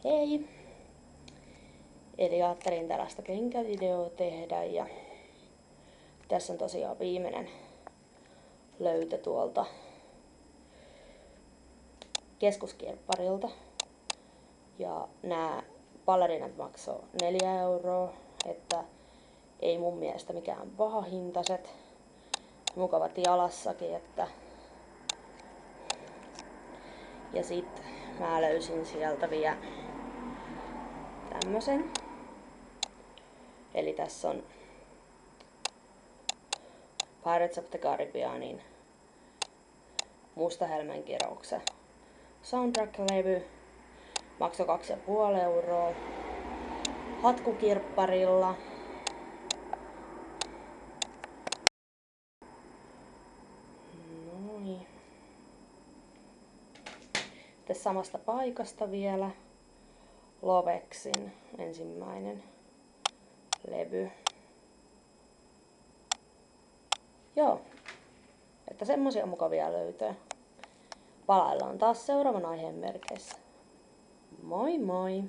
Hei! Eli ajattelin tällaista kenkävideoa tehdä ja tässä on tosiaan viimeinen löytö tuolta keskuskierpparilta. Ja nämä ballerinat maksoi 4 €, että ei mun mielestä mikään paha hintaiset. Mukavat jalassakin, että ja sit mä löysin sieltä vielä tämmösen. Eli tässä on Pirates of the Caribbeanin Mustahelmen kirouksen soundtrack-levy. Maksoi 2,5 €. Hatkukirpparilla. Noin. Tässä samasta paikasta vielä Loveksin ensimmäinen levy. Joo, että semmosia mukavia löytöjä. Palaillaan taas seuraavan aiheen merkeissä. Moi moi!